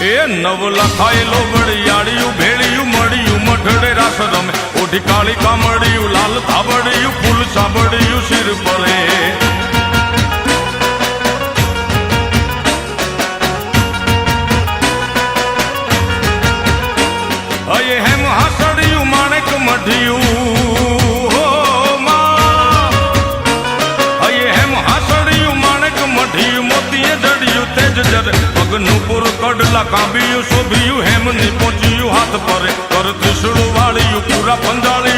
એ નવ લખાયેલો વડિયાળિયું ભેળિયું મળ્યું મઢડે રાસ રમે ઓઢી કાળી કામડિયું લાલ થાબડિયું ફૂલ સાબડિયું શિર પરે અયે હેમ હાસડિયું માણેક મઢિયું પગનું પૂર કડલા કાંબિયું શોભિયું હેમની પહોંચ્યું હાથ પરે કર ત્રિશુળ વાળિયું પૂરા પંજાળે